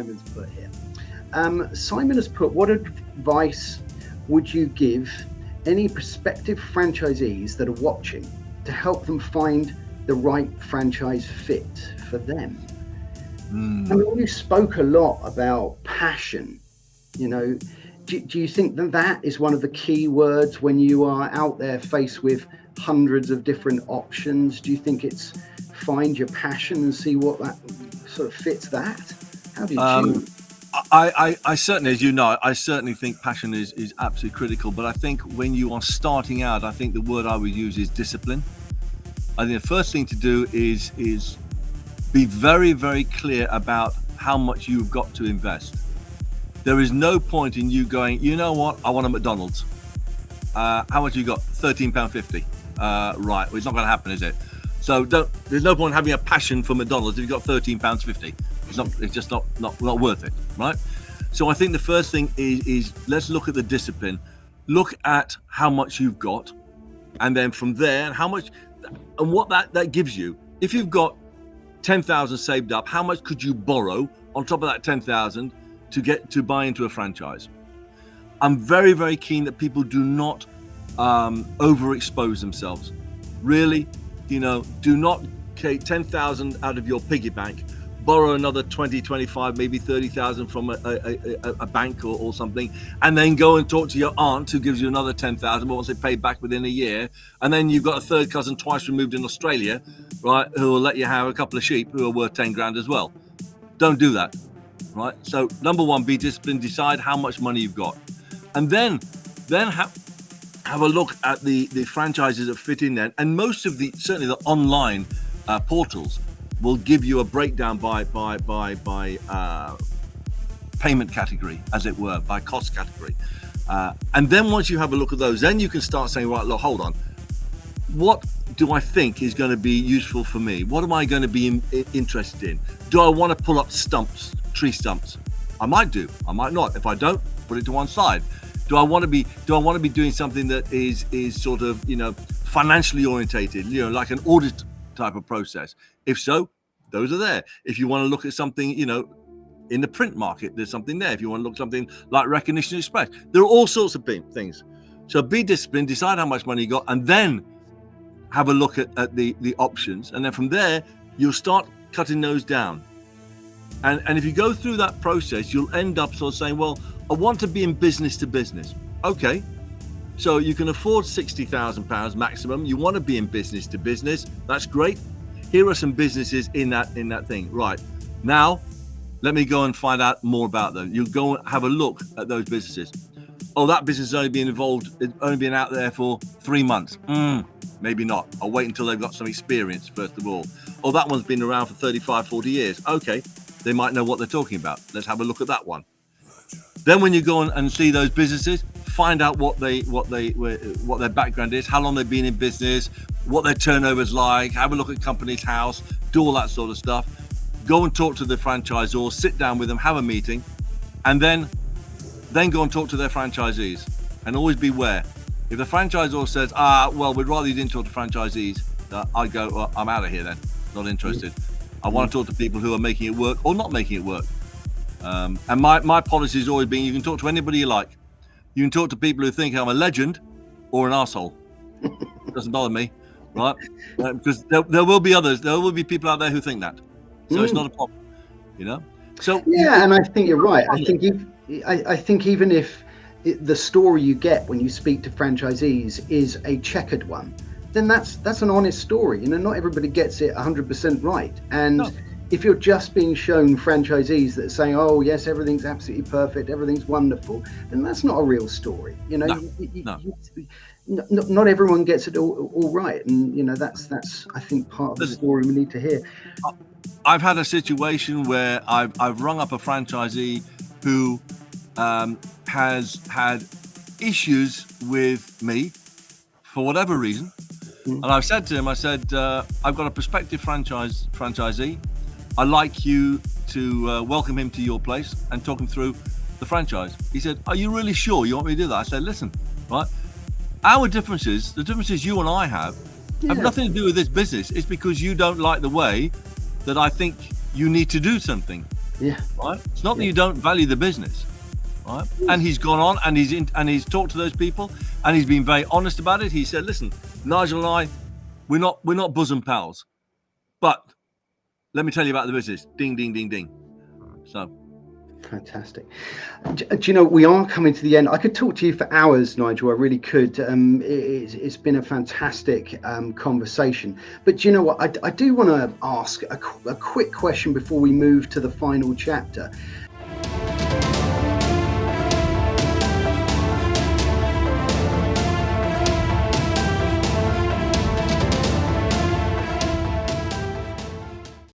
Simon's put here. Simon has put, what advice would you give any prospective franchisees that are watching to help them find the right franchise fit for them? I mean, you spoke a lot about passion. You know, do you think that is one of the key words when you are out there faced with hundreds of different options? Do you think it's find your passion and see what that sort of fits that? How do you choose? I certainly, as you know, I certainly think passion is absolutely critical. But I think when you are starting out, I think the word I would use is discipline. I think the first thing to do is be very, very clear about how much you've got to invest. There is no point in you going, you know what, I want a McDonald's. How much you got? £13.50. Right, well, it's not going to happen, is it? So there's no point in having a passion for McDonald's if you've got £13.50. It's just not worth it, right? So I think the first thing is let's look at the discipline. Look at how much you've got, and then from there, how much and what that gives you. If you've got 10,000 saved up, how much could you borrow on top of that 10,000 to get to buy into a franchise? I'm very, very keen that people do not overexpose themselves. Really, do not take 10,000 out of your piggy bank, borrow another 20, 25, maybe 30,000 from a bank or something, and then go and talk to your aunt who gives you another 10,000, but wants it paid back within a year. And then you've got a third cousin twice removed in Australia, right, who will let you have a couple of sheep who are worth 10 grand as well. Don't do that, right? So number one, be disciplined, decide how much money you've got. And then have a look at the franchises that fit in there. And most of certainly the online portals will give you a breakdown by payment category, as it were, by cost category. And then once you have a look at those, then you can start saying, right, look, hold on. What do I think is going to be useful for me? What am I going to be interested in? Do I want to pull up tree stumps? I might do, I might not. If I don't, put it to one side. Do I want to be doing something that is sort of, financially orientated, like an audit type of process? If so, those are there. If you want to look at something, in the print market, there's something there. If you want to look at something like Recognition Express, there are all sorts of things. So be disciplined, decide how much money you got, and then have a look at the options. And then from there, you'll start cutting those down. And if you go through that process, you'll end up sort of saying, well, I want to be in business to business. Okay. So you can afford £60,000 maximum. You want to be in business to business. That's great. Here are some businesses in that thing. Right. Now, let me go and find out more about them. You go and have a look at those businesses. Oh, that business has only been out there for 3 months. Maybe not. I'll wait until they've got some experience, first of all. Oh, that one's been around for 35, 40 years. Okay. They might know what they're talking about. Let's have a look at that one. Then when you go and see those businesses, find out what their background is, how long they've been in business, what their turnover's like, have a look at Companies House, do all that sort of stuff. Go and talk to the franchisor, sit down with them, have a meeting, and then go and talk to their franchisees. And always beware. If the franchisor says, well, we'd rather you didn't talk to franchisees, I'd go, well, I'm out of here then, not interested. I want to talk to people who are making it work or not making it work. And my policy has always been, you can talk to anybody you like. You can talk to people who think I'm a legend or an arsehole. It doesn't bother me, right? Because there will be others. There will be people out there who think that. So it's not a problem, So yeah, and I think you're right. I think even if the story you get when you speak to franchisees is a checkered one, then that's an honest story. Not everybody gets it 100% right. And if you're just being shown franchisees that are saying, oh yes, everything's absolutely perfect, everything's wonderful, then that's not a real story. Not everyone gets it all right. And that's I think part of the story we need to hear. I've had a situation where I've rung up a franchisee who has had issues with me for whatever reason. And I've said to him, I've got a prospective franchisee. I'd like you to welcome him to your place and talk him through the franchise. He said, are you really sure you want me to do that? I said, listen, right, the differences you and I have nothing to do with this business. It's because you don't like the way that I think you need to do something. Yeah. Right? It's not that you don't value the business, right? And he's gone on and he's talked to those people and he's been very honest about it. He said, "Listen, Nigel and I, we're not bosom pals, but let me tell you about the business." Ding, ding, ding, ding. So. Fantastic. Do you know, we are coming to the end. I could talk to you for hours, Nigel. I really could. It's been a fantastic conversation. But do you know what? I do want to ask a quick question before we move to the final chapter.